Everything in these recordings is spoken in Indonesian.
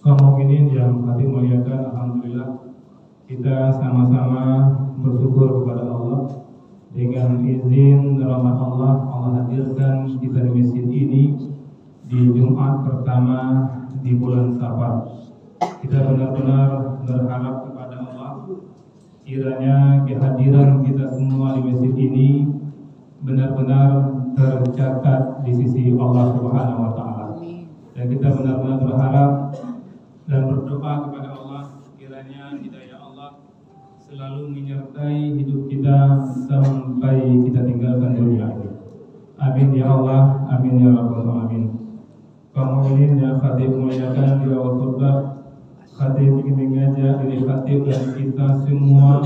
Kaum mukminin yang hati muliakan, alhamdulillah kita sama-sama bersyukur kepada Allah dengan izin rahmat Allah hadirkan kita di masjid ini di Jumat pertama di bulan Safar. Kita benar-benar berharap kepada Allah kiranya kehadiran kita semua di masjid ini benar-benar tercatat di sisi Allah Subhanahu wa taala. Dan kita benar-benar berharap dan berdoa kepada Allah kiranya hidayah Allah selalu menyertai hidup kita sampai kita tinggalkan dunia ini. Amin ya Allah, amin ya rabbal alamin. Kaum mukminin yang khatib muliakan di awal khutbah, khatib ingin mengajak diri khatib dan kita semua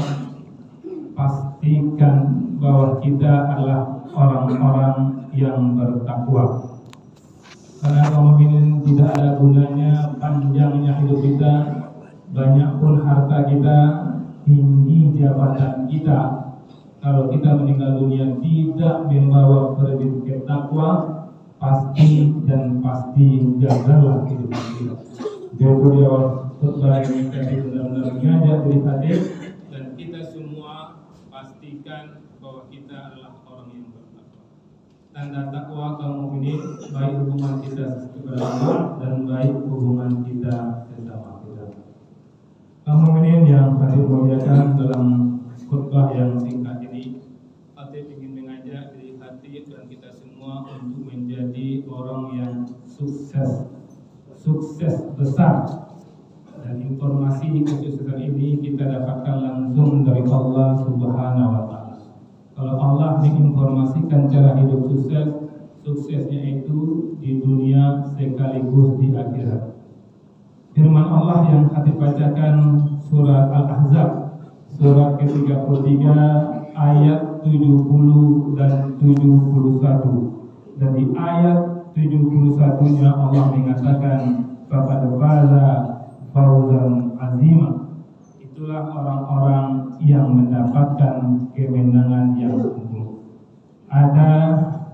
pastikan bahwa kita adalah orang-orang yang bertakwa. Karena kaum mukminin tidak ada gunanya panjangnya hidup kita, banyak pun harta kita, tinggi jabatan kita, kalau kita meninggal dunia tidak membawa predikat takwa, pasti dan pasti gagallah hidup kita. Jadi di awal khutbah ini kami benar-benar mengajak diri hati dan kita semua pastikan bahwa kita adalah orang yang bertakwa. Tanda takwa kaum mukminin baik hubungan kita kepada Allah dan baik hubungan kita sesama kita. Kaum mukminin yang kami muliakan, dalam khutbah yang singkat ini, Khatib ingin mengajak diri Khatib dan kita semua untuk menjadi orang yang sukses besar. Dan informasi kesuksesan ini kita dapatkan langsung dari Allah Subhanahu wa taala. Kalau Allah menginformasikan cara hidup sukses, suksesnya itu di dunia sekaligus di akhirat. Firman Allah yang Khatib bacakan surat Al-Ahzab, surat ke-33 ayat 70 dan 71. Dan di ayat 71-nya Allah mengatakan faqad faza fawzan azima. Itulah orang-orang yang mendapatkan kemenangan yang agung. Ada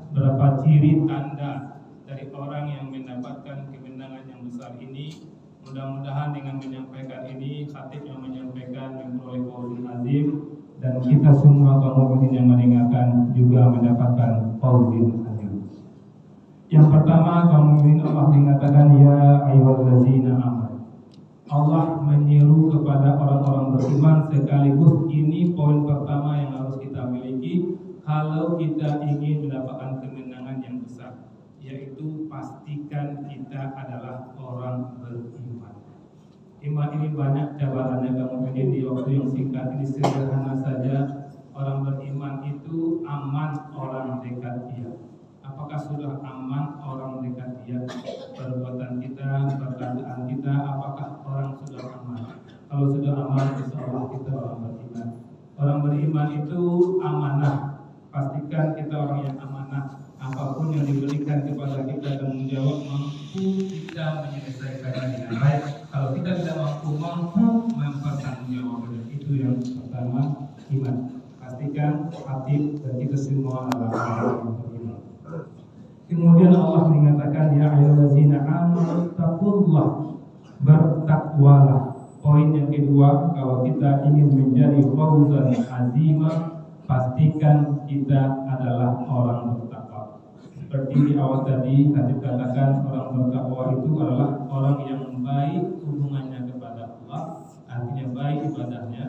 beberapa ciri tanda dari orang yang mendapatkan kemenangan yang besar ini. Mudah-mudahan dengan menyampaikan ini, khatib yang menyampaikan memperoleh fauzul azim dan kita semua kaum mukminin yang mendengarkan juga mendapatkan fauzul azim. Yang pertama, kaum mukminin, Allah mengatakan ya ayyuhallazina amanu. Allah menyeru kepada orang-orang beriman, sekaligus ini poin pertama yang harus kita miliki kalau kita ingin mendapatkan kemenangan yang besar, yaitu pastikan kita adalah orang beriman. Iman ini banyak cabarannya kaum mukminin. Di waktu yang singkat ini sederhana saja, orang beriman itu aman orang dekat dia. Apakah sudah aman orang dekat dia? Perbuatan kita, perkataan kita, apakah orang sudah aman? Kalau sudah aman, insya Allah kita orang beriman. Orang beriman itu amanah. Pastikan kita orang yang amanah. Apapun yang diberikan kepada kita tanggung jawab, mampu kita menyelesaikannya dengan baik. Kalau kita tidak mampu mempertanggungjawabkan, itu yang pertama, iman. Pastikan hati dan kita semua adalah orang yang beriman. Kemudian Allah mengatakan ya ayyuhallazina amanu taqullah, bertakwalah. Poin yang kedua, kalau kita ingin menjadi fauzan azima, pastikan kita adalah orang bertakwa. Seperti di awal tadi Khatib katakan, orang bertakwa itu adalah orang yang baik hubungannya kepada Allah, artinya baik ibadahnya,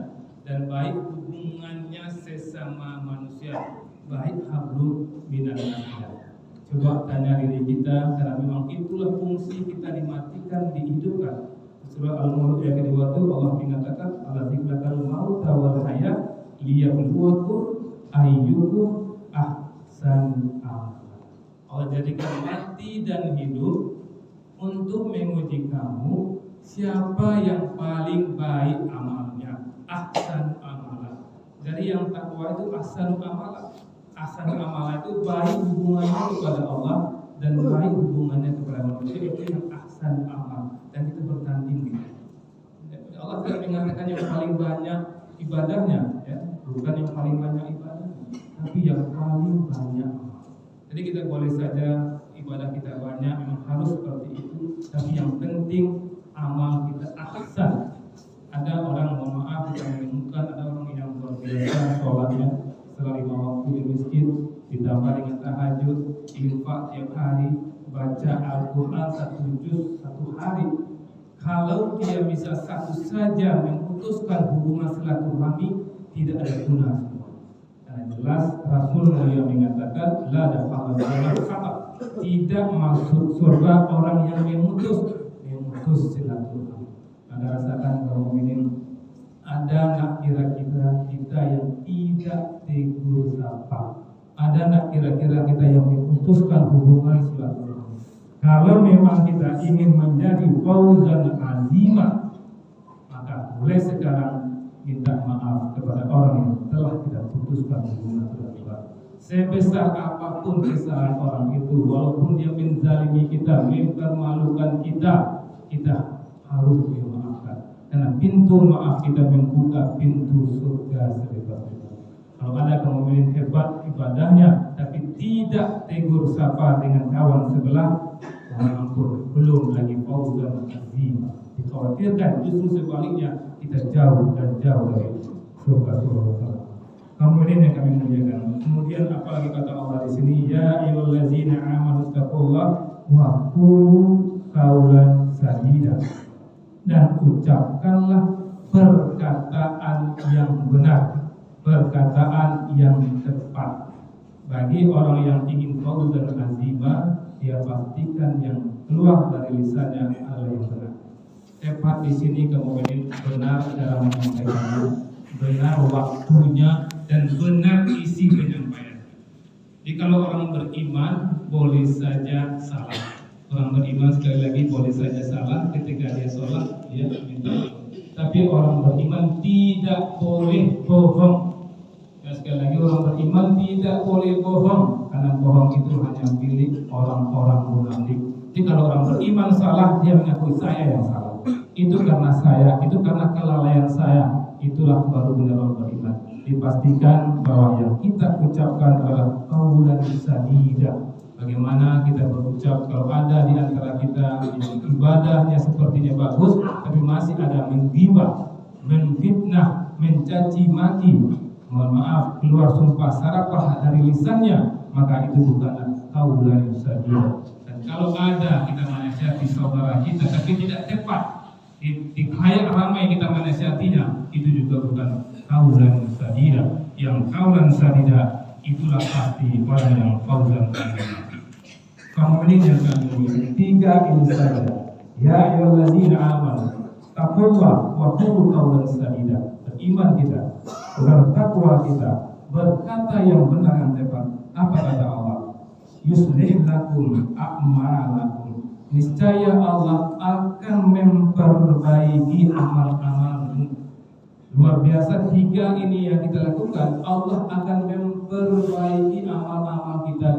dan baik hubungannya sesama manusia, baik hablum minannasiyah. Coba tanya diri kita, karena memang itulah fungsi kita dimatikan, dihidupkan. Surah Al-Mulk ayat kedua itu Allah mengatakan alladzikal mauta wal hayat liyabluwakum ayyukum ahsanu amala. Allah jadikan mati dan hidup untuk menguji kamu siapa yang paling baik amalnya, ahsanu amala. Jadi yang takwa itu ahsanu amala. Ahsanu amala itu baik hubungannya kepada Allah dan baik hubungannya kepada manusia, itu yang ahsan amal. Dan kita bertanding gitu. Allah tidak mengatakan yang paling banyak ibadahnya, ya, bukan yang paling banyak ibadahnya, tapi yang paling banyak amal. Jadi kita boleh saja ibadah kita banyak, memang harus seperti itu, tapi yang penting amal kita ahsan. Ada orang, mohon maaf, yang menemukan ada orang yang luar biasa sholatnya setelah 5 waktu di masjid, ditambah dengan tahajud, infak tiap hari, baca Al-Quran 1 juz 1 hari. Kalau dia bisa satu saja memutuskan hubungan silaturahmi, tidak ada guna semua. Karena jelas Rasul mulia mengatakan la dakhala tidak masuk surga orang yang memutus silaturahmi. Anda rasakan kaum mukminin, ada nak kira-kira kita yang tidak tegur sapa? Ada nak kira-kira kita yang memutuskan hubungan silaturahmi? Kalau memang kita ingin menjadi fauzan azimah, maka mulai sekarang minta maaf kepada orang yang telah kita putuskan hubungan silaturahmi. Sebesar apapun kesalahan orang itu, walaupun dia menzalimi kita, mempermalukan kita, kita harus memaafkan. Karena pintu maaf kita membuka pintu surga sebebas-bebasnya. Kalau ada kaum mukminin hebat ibadahnya, tapi tidak tegur sapa dengan kawan sebelah, ampun, belum lagi fauzan azimah. Dikhawatirkan justru sebaliknya kita jauh dan jauh dari surga. Kaum mukminin yang kami muliakan. Kemudian apalagi kata Allah di sini, ya ayyuhallazina amanu taqullaha wa qulu qaulan sadida. Dan ucapkanlah perkataan yang benar, perkataan yang tepat. Bagi orang yang ingin fauzan azimah, dia pastikan yang keluar dari lisannya adalah yang benar. Tepat di sini kemudian benar dalam menyampaikannya, benar waktunya, dan benar isi penyampaian. Jadi kalau orang beriman boleh saja salah. Orang beriman sekali lagi boleh saja salah ketika dia sholat, dia minta. Tapi orang beriman tidak boleh bohong. Ya, sekali lagi orang beriman tidak boleh bohong, karena bohong itu hanya milik orang-orang munafik. Jadi kalau orang beriman salah, dia mengakui saya yang salah. Itu karena saya, itu karena kelalaian saya. Itulah baru benar orang beriman. Dipastikan bahwa yang kita ucapkan adalah qaulan sadida. Bagaimana kita berucap kalau ada di antara kita yang ibadahnya sepertinya bagus, tapi masih ada menggibah, menfitnah, mencaci maki, mohon maaf, keluar sumpah sarapah dari lisannya, maka itu bukanlah qaulan sadida. Dan kalau ada kita menasihati saudara kita tapi tidak tepat, di khayal ramai kita menasihatinya, itu juga bukan qaulan sadida. Yang qaulan sadida itulah pasti orang yang fauzan azimah. Kaum mukminin yang kami 3 ini saja. Ya ayyuhallazina amanu taqullaha wa qulu qaulan sadida. Beriman kita, bertakwa kita, berkata yang benar yang tepat. Apa kata Allah? Yuslih lakum a'malakum. Niscaya Allah akan memperbaiki amal-amalmu. Luar biasa, 3 ini yang kita lakukan, Allah akan memperbaiki amal-amal kita.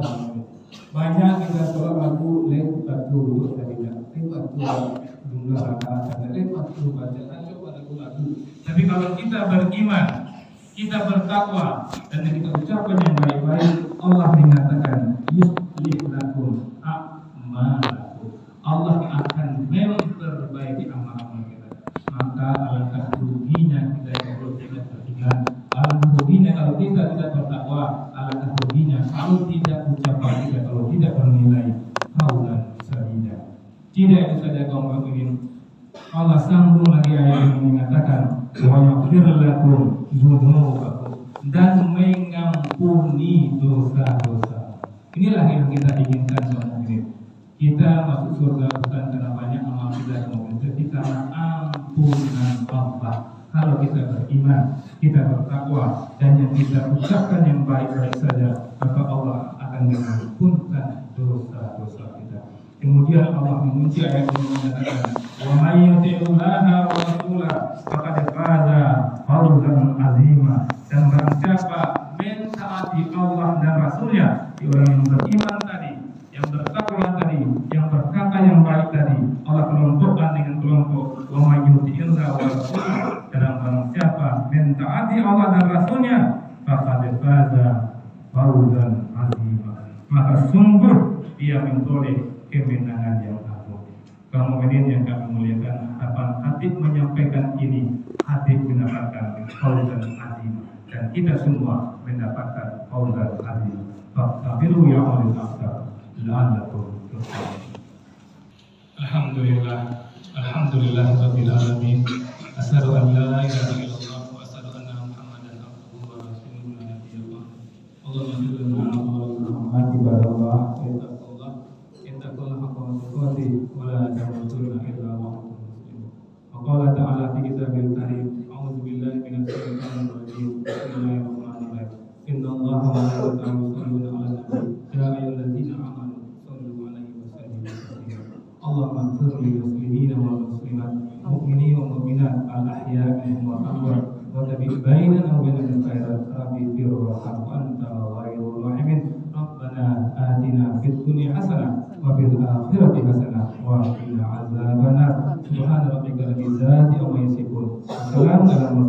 Banyak kita sholat lagu lepas dulu tadinya, lepas dulu jumlah rakaat, lepas dulu bacaan, coba lagu. Tapi kalau kita beriman, kita bertakwa, dan kita ucapkan yang baik-baik, Allah mengatakan yuslih lakum a'malakum. Allah akan memperbaiki amal-amal kita. Maka alangkah ruginya kita kalau tidak beriman, alangkah ruginya kalau kita tidak bertakwa, alangkah ruginya kalau tidak ucapan kita, kalau tidak bernilai qaulan sadida. Tidak itu saja kaum mukminin. Allah sambung lagi ayat yang mengatakan wa yaghfir lakum dzunubakum, dan mengampuni dosa-dosa. Inilah yang kita inginkan kaum mukminin. Kita masuk surga bukan karena banyak amal kita kemudian, tapi karena ampunan Allah. Kalau kita beriman, kita bertakwa, dan yang kita ucapkan yang baik-baik saja, maka Allah akan mengampunkan dosa-dosa kita. Kemudian Allah mengunci ayat ini mengatakan, wa may yuti'ullaha wa rasulahu faqad faza fawzan azima. Dan barang siapa mentaati Allah dan Rasulnya, orang yang beriman tadi, yang bertakwa tadi, yang berkata yang baik tadi, Allah kelompokkan dengan kelompok wa may yuti'ullaha wa rasulahu. Dan barang siapa mentaati Allah dan Rasulnya, faqad faza fawzan azima, maka sungguh dia memperoleh kemenangan yang agung. Kaum mukminin yang kami muliakan, mendapatkan fauzan azim, dan kita semua mendapatkan fauzan azim. Fastaghfiru ya ulil albab la'allakum tuflihun. Alhamdulillah rabbil alamin. Asyhadu an la ilaha illallah wa asyhadu anna Muhammadan abduhu wa rasuluhu la nabiyya ba'dahu. Allahumma shalli ala Muhammad ibadallah ittaqullah haqqa tuqatih wa la tamutunna illa wa antum muslimun. Wa qala ta'ala fi kitabil karim, a'udzu billahi minasy syaithanir rajim. Bismillahirrahmanirrahim. Innallaha wa malaikatahu yusholluna 'alan nabi ya ayyuhalladzina amanu shallu 'alaihi wa sallimu taslima. Allahumma ighfir lil muslimina wal muslimat, mu'minina wal mu'minat, al-ahya'i wal amwat, wa tabi' bainana wa bainal khairat, rabbi fir warham wa anta khairur rahimin. Rabbana atina fid dunya hasanah wa fil akhirati hasanah wa qina adzabannar. Subhana rabbika rabbil izzati amma yasifun. Assalamu alaikum.